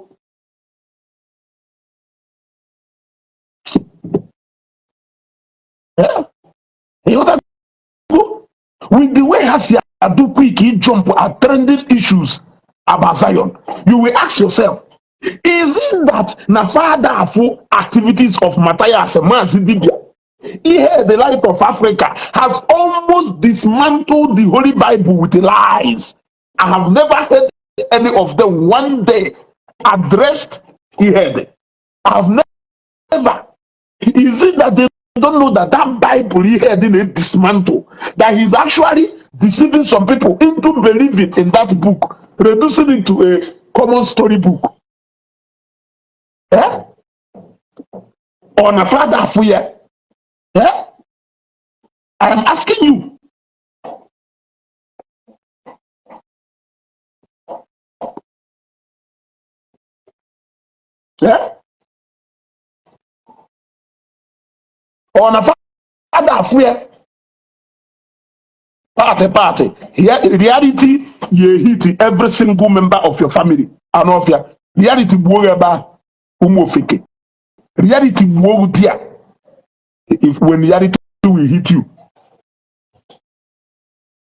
With the way Hasia do quick he jump at trending issues about Zion, you will ask yourself, is it that na father for activities of Matthias Mazidibia? Here, the light of Africa has almost dismantled the Holy Bible with lies. I have never heard any of them one day addressed here. I have never. Is it that they don't know that that Bible he had in a dismantle, that he's actually deceiving some people into believing in that book, reducing it to a common story book? Eh? On a father for you? Eh? I am asking you. Eh? On a father for you? Party. Here, reality, you hit every single member of your family. And of your reality, about umofike. Reality, dear. If when reality will hit you,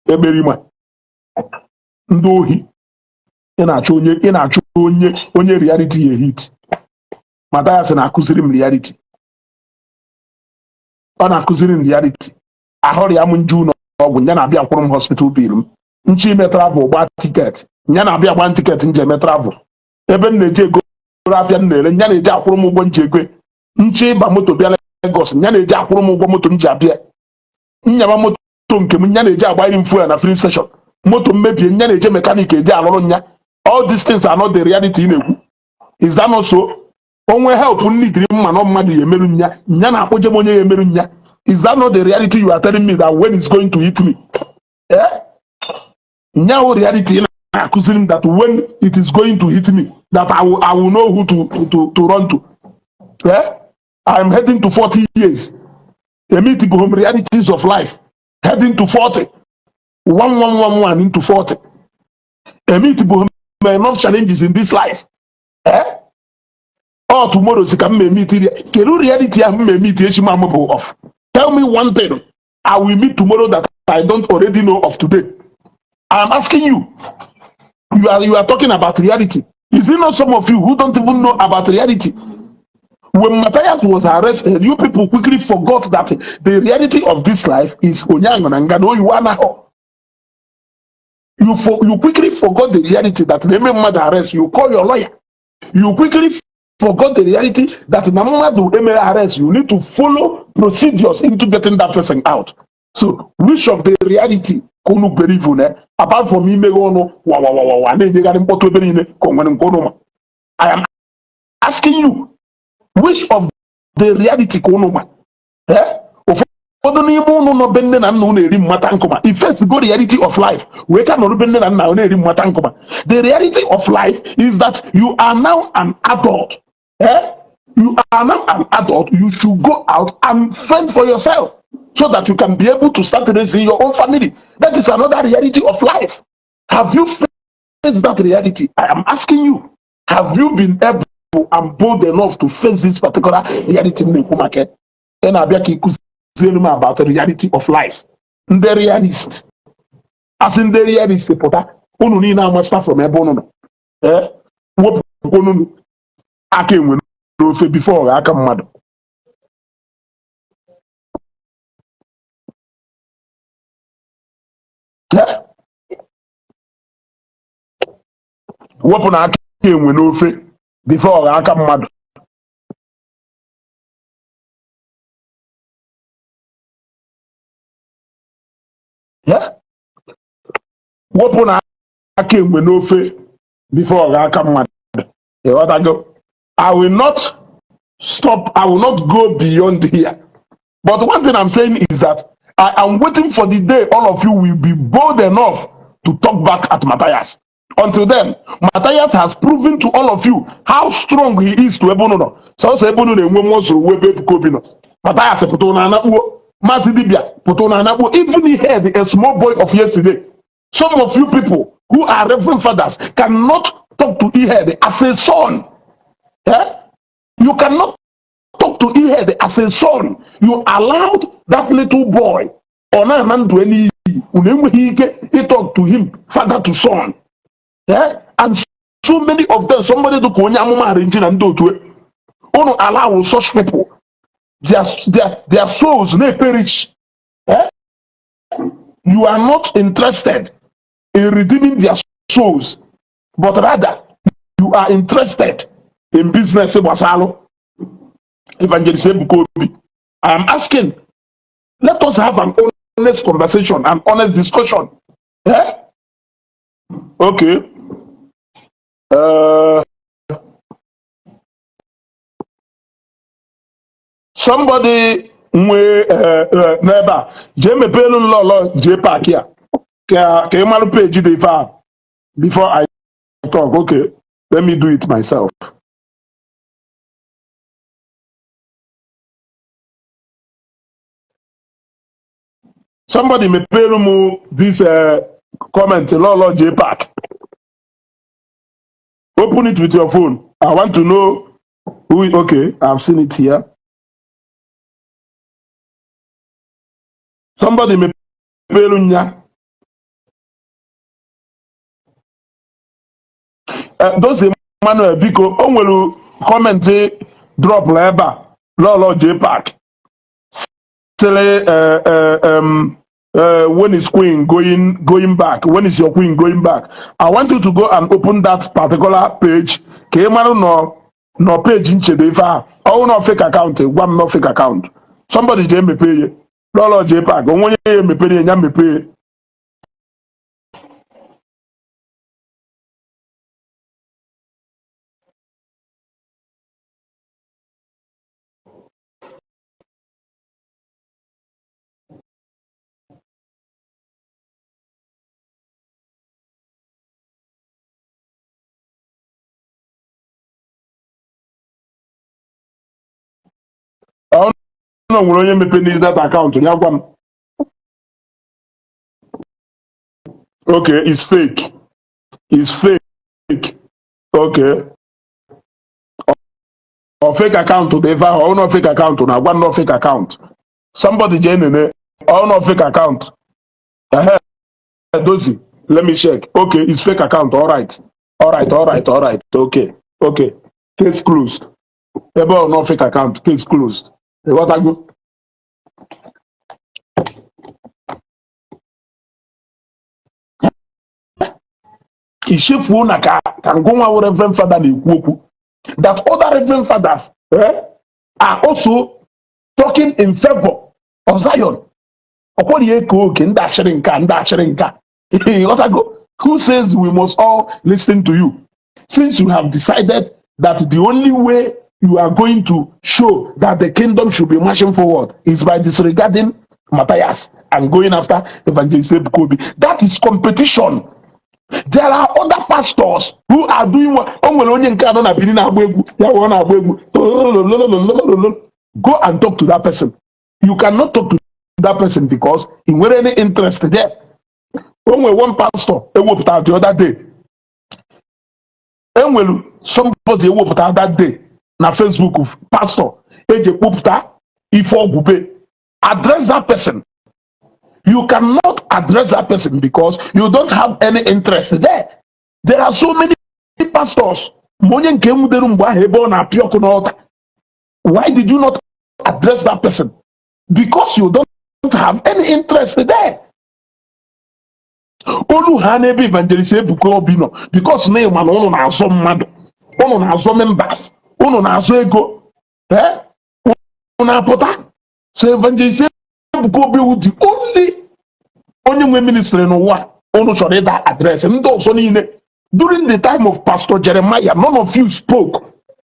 eberima, ndohi, ina onye reality ye hit. Matthias na akuziri reality. Ọ na-akuziri reality. Ahọrọ ya m nju n'ọgwụ nya na-abịa akwụrụ m hospital bill m. Nchi ime travel gba ticket. Nya na-abịa gba ticket nje eme travel. Ebe m na-eji ego afịa m na-ere nya na-eji akwụrụ m ụgwọ nji ego. Nchi ịba moto bịa Lagos nya na-eji akwụrụ m ụgwọ moto m ji abịa. Nyama moto nke m nya na-eji agbanyere m fuel na filling station. Moto m mebie nya na-eji mechanic eji alụrụ nya. All these things are not the reality ị na-ekwu. Is that not so? Onwe help need mma na mmadụ ya emerụ nya na-akpọje m onye ya emerụ nya. Is that not the reality you are telling me that when it's going to hit me? Eh? Now reality accusing that when it is going to hit me, that I will know who to run to. Eh? I'm heading to 40 years. Home realities of life. Heading to 40. 1111 into 40. Enough challenges in this life. Eh? Oh, tomorrow is come meet reality I'm meet off. Tell me one thing I will meet tomorrow that I don't already know of today. I'm asking you. You are talking about reality. Is it not some of you who don't even know about reality? When Matthias was arrested, you people quickly forgot that the reality of this life is Onyango. You quickly forgot the reality that every mother arrest, you call your lawyer. You quickly forgot the reality that Namadu arrest, you need to follow procedures into getting that person out. So, which of the reality can you believe in? Apart from me, I am asking you, which of the reality can you? If first go reality of life, the reality of life is that you are now an adult. You are now an adult. You should go out and fend for yourself so that you can be able to start raising your own family. That is another reality of life. Have you faced that reality? I am asking you. Have you been able and bold enough to face this particular reality in the market? And I about the reality of life. The realist. As in the realist, unu ni na master from ebono. Aka enwe n'ofe before aka mmadụ. wepụ na aka enwe n'ofe before aka mmadụ. Wepụ na aka enwe n'ofe before aka mmadụ. I will not stop, I will not go beyond here. But one thing I'm saying is that I am waiting for the day all of you will be bold enough to talk back at Matthias. Until then, Matthias has proven to all of you how strong he is to Ebono. So Ebono Nwebe Ebuka Obi. Matthias putona anapuo, Mazidibia putona anapuo. Even he had a small boy of yesterday. Some of you people who are reverend fathers cannot talk to Ehud as a son. You cannot talk to Ehud as a son. You allowed that little boy he talk to him father to son. And so many of them, somebody to allow such people, their souls may perish. You are not interested in redeeming their souls, but rather you are interested in business. Evangelist Ebuka Obi, I am asking, let us have an honest conversation, an honest discussion. Okay. Somebody Nwebe je mepelu lolo je park here. Ka emalu page dey far before I talk. Okay, let me do it myself. Somebody mepelu mu this comment lolo je park. Open it with your phone. I want to know who is okay. I've seen it here. Somebody mepelu nya. Those Emmanuel Biko onwere comment drop ebe lolo J Park say when is queen going back, when is your queen going back? I want you to go and open that particular page. Ka ịmarụ no page nchede ife a ọ no fake account, gwa m no fake account. Somebody je mepe lolo J Park onwe ye mepere nya mepe. No nwere onye mepere that account ya gwa m. Okay, it's fake. It's fake. Okay. Or fake account to the or no fake account na one no fake account. Somebody jenene or no fake account. Dozy, let me check. Okay, it's fake account. All right. Okay. Case closed. Ebe no fake account. Case closed. What I go? Ishefu na ka ngwa reverend father na-ekwu okwu that other reverend fathers are also talking in favor of Zion. Who says we must all listen to you? Since you have decided that the only way you are going to show that the kingdom should be marching forward is by disregarding Matthias and going after Evangelist Ebuka Obi. That is competition. There are other pastors who are doing what. Go and talk to that person. You cannot talk to that person because he were any interest there. Only one pastor the other day. Somebody that day na Facebook of pastor address that person. You cannot address that person because you don't have any interest there. There are so many pastors. Why did you not address that person? Because you don't have any interest there. olu ha n'ebe Evangelist Ebuka Obi nọ because na ịma na ụnụ na-azọ mmadụ, ụnụ na-azọ members, ụnụ na-azọ ego, ụnụ na-apụta. So Evangelist Ebuka Obi wụ the only onye nwe ministry n'ụwa ụnụ chọrọ ịda adreesị. Ndị ọzọ niile, during the time of Pastor Jeremiah, none of you spoke.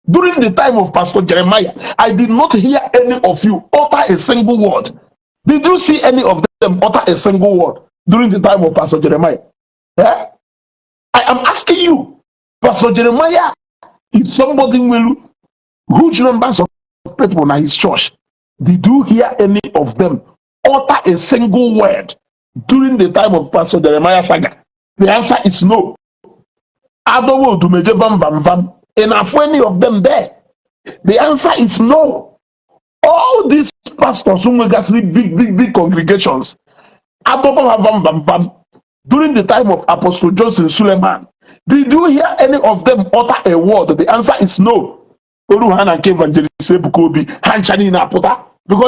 During the time of Pastor Jeremiah, I did not hear any of you utter a single word. Did you see any of them utter a single word during the time of Pastor Jeremiah? I am asking you, Pastor Jeremiah is somebody with huge numbers of people in his church. Did you hear any of them utter a single word during the time of Pastor Jeremiah saga? The answer is no. I don't want to make bam bam bam. Enough any of them there? The answer is no. All these pastors who make us big congregations, during the time of Apostle Joseph Suleiman, did you hear any of them utter a word? The answer is no. Because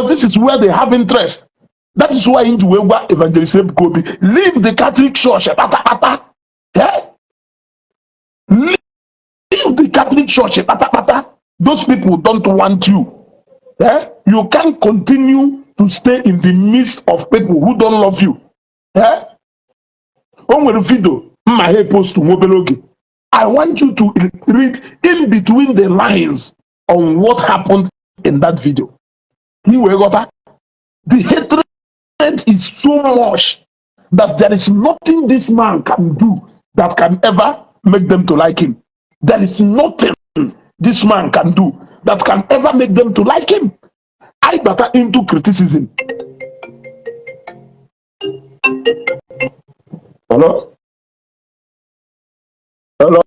this is where they have interest. That is why in Nwebe, Evangelist Ebuka Obi leave the Catholic Church. Leave the Catholic Church. Those people don't want you. You can't continue to stay in the midst of people who don't love you. On the video, post to Nwebe. I want you to read in between the lines on what happened in that video. The hatred is so much that there is nothing this man can do that can ever make them to like him. There is nothing this man can do that can ever make them to like him. I got into criticism. Hello? Hello?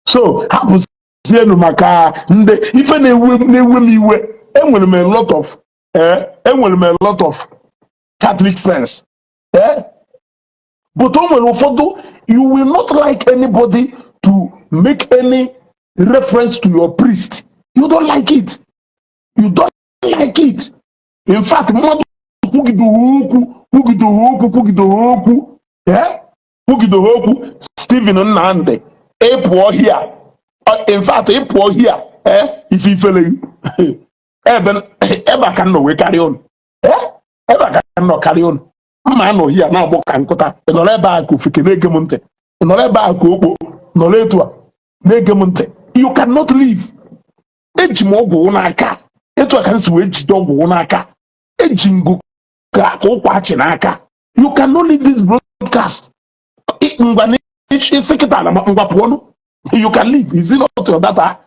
So hapụzienụ maka ndị ife na-ewe m iwe. Enwere m a lot of Catholic friends, but o nwere ụfọdụ, you will not like anybody to make any reference to your priest. You don't like it. You don't like it. In fact, mmadụ kwugide okwu Stephen Nnamdi ịpụọ here. In fact, ịpụọ here, ife ifele ebe aka nọ wee carry on. Ebe aka nọ carry on. Mma anọ here na-agbọ ka nkụta. Ị nọrọ ebe a ka ofeke na-ege m ntị. Ị nọrọ ebe a ka okpo nọrọ etu a na-ege m ntị. You cannot leave. Eji m ọgwụ n'aka. Etu a ka m si wee jide ọgwụ n'aka. Eji ngụ ka ụkwa achị n'aka. You cannot leave this broadcast. You can leave. Is it not your data?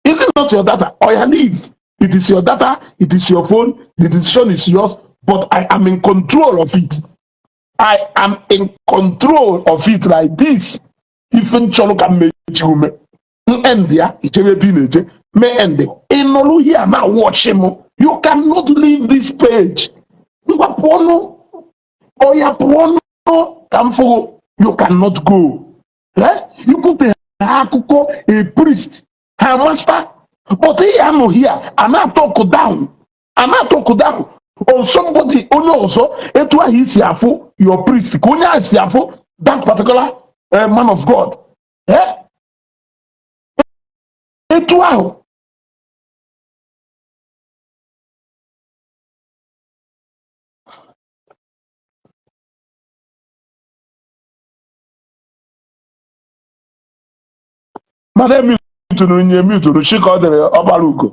Is it not your data? Or you leave. It is your data, it is your phone, the decision is yours, but I am in control of it. I am in control of it like this. Even Cholo can make you. end ya ijebe bi na-eje mee end ịnọrụ here na watch him. You cannot leave this page. Ngwa pụọnụ oya pụọnụ ka m fụ you cannot go. You put akụkọ a priest her master but he anọ here and I talk down on somebody onye ọzọ etu ahụ isi afụ your priest ka onye ahụ si afụ that particular man of God etu ahụ mana emitụrụ nye emitụrụ chi ka ọ dịrị ọgbara ugo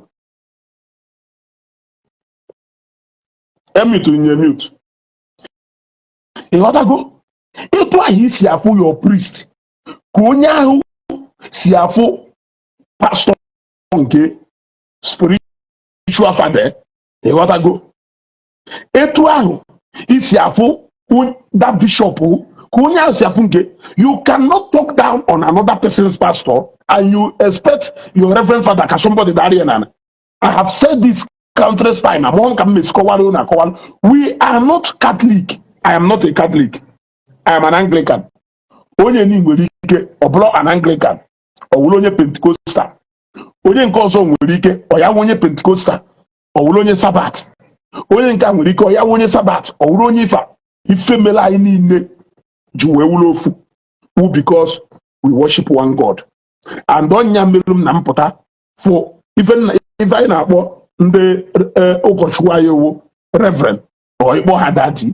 emitụrụ nye emit ịghọtago etu ahụ isi afụ your priest ka onye ahụ si afụ pastọ nke spiritual father ịghọtago etu ahụ isi afụ that bishop ka onye ahụ si afụ nke you cannot talk down on another person's pastor and you expect your reverend father ka somebody dari na. I have said this countless time. We are not Catholic. I am not a Catholic. I am an Anglican. Onye ni nwere ike ọ bụrụ an Anglican ọ wụrụ onye Pentecostal. Onye nke ọzọ nwere ike ọ ya onye Pentecostal ọ wụrụ onye Sabat. Onye nke nwere ike ọ ya onye Sabat ọ wụrụ onye ife mere anyị niile ji wee wụrụ ofu because we worship one God. And onya melum na mpụta for even if anyị na-akpọ ndị ụkọchukwu anyị wụ reverend ọ ịkpọ ha dadi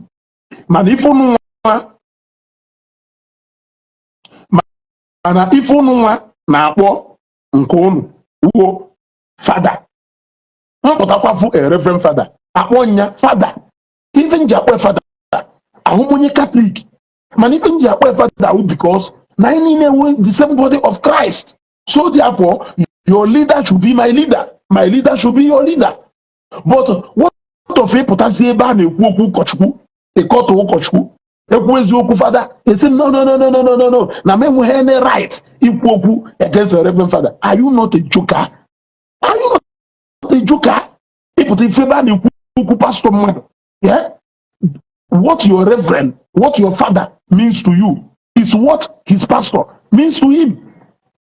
mana ife unu nwa na-akpọ nke unu uwo fada mpụtakwafu reverend fada akpọ nya fada ife nji akpọ fada ahụ onye Catholic mana ife nji akpọ fada wụ because na anyị niile the same body of Christ. So therefore, your leader should be my leader. My leader should be your leader. But what of a pụtasị ebe a na-ekwu okwu ụkọchukwu ịkọtọ ụkọchukwu ekwu eziokwu fada esi no na m enweghị any right ikwu okwu against the reverend father. Are you not a joker? Are you not a joker? Ịpụta ife ebe a na-ekwu okwu pastọ mmadụ. What your reverend, what your father means to you is what his pastor means to him.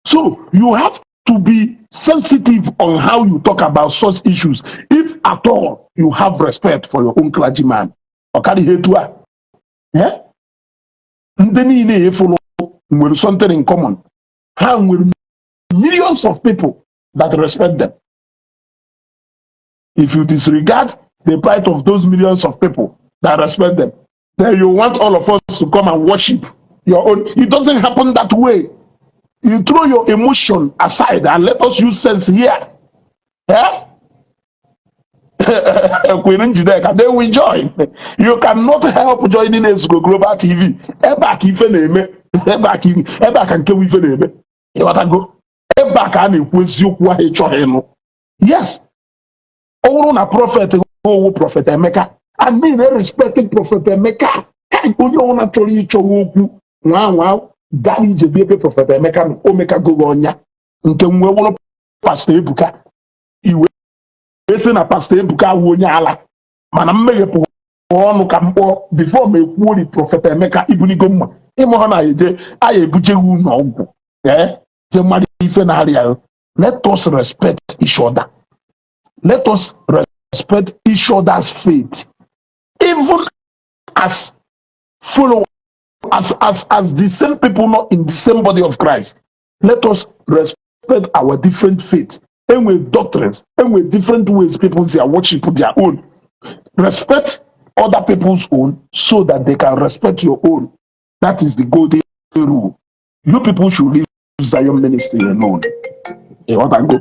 So you have to be sensitive on how you talk about such issues. If at all you have respect for your own clergyman. Ndị niile efolo nwere something in common. Ha nwere millions of people that respect them. If you disregard the plight of those millions of people that respect them, then you want all of us to come and worship your own. It doesn't happen that way. You throw your emotion aside and let us use sense here. Then we join. You cannot help joining us go Global TV. Ebak ife na-eme. Ebak nke ife na-eme. Ịghọtago? Ebak a na-ekwu eziokwu ahụ ịchọghị ịnụ. Yes. Ọ bụrụ na prophet owu prophet Emeka. I mean respected prophet Emeka. Onye ọbụla chọrọ ịchọwa okwu nwa gaa ije bi ebe prophet Emeka nọ omeka gogo ọnya nke nwe wụrụ pastor Ebuka iwe esi na pastor Ebuka awụ onye ala mana mmeghepụ ọnụ ka mkpọ before m ekwuori prophet Emeka ibunigo mma ịmụ ha na-eje aya ebujewu n'ọgwụ je mmadụ ife na-arịa. Let us respect each other. Let us respect each other's faith even as followers. As the same people not in the same body of Christ. Let us respect our different faiths and with doctrines and with different ways people are worship their own. Respect other people's own so that they can respect your own. That is the golden rule. You people should leave Zion ministry alone. Hey, what I go?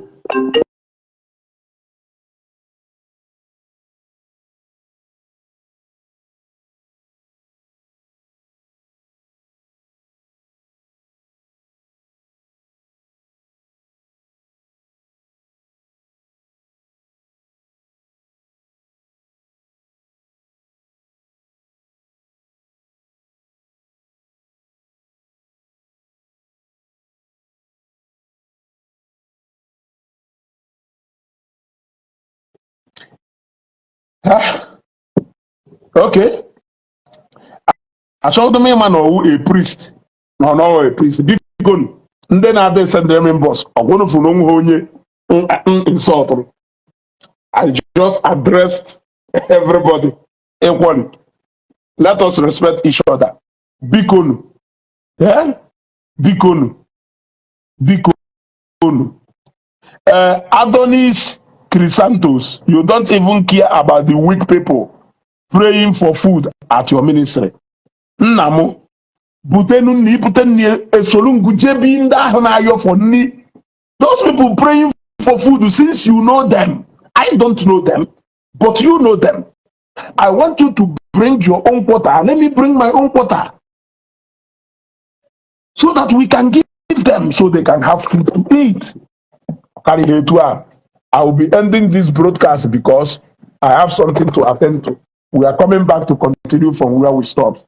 Huh? Okay. Achọghị m ịma na ọwụ a priest na ọ nọghị a priest. Biko ndị na-adị send them inbox ọgwụnụ fụrụ onwe ha onye insult. I just addressed everybody equally. Let us respect each other. Bikonu. Yeah? Bikonu. Bikonu. Adonis Chrysanthus, you don't even care about the weak people praying for food at your ministry. Nnamu, butenu ni puteni esolungu jebi nda ahụ na-ayọ for nni. Those people praying for food, since you know them, I don't know them, but you know them. I want you to bring your own quota. Let me bring my own quota. So that we can give them so they can have food to eat. I will be ending this broadcast because I have something to attend to. We are coming back to continue from where we stopped.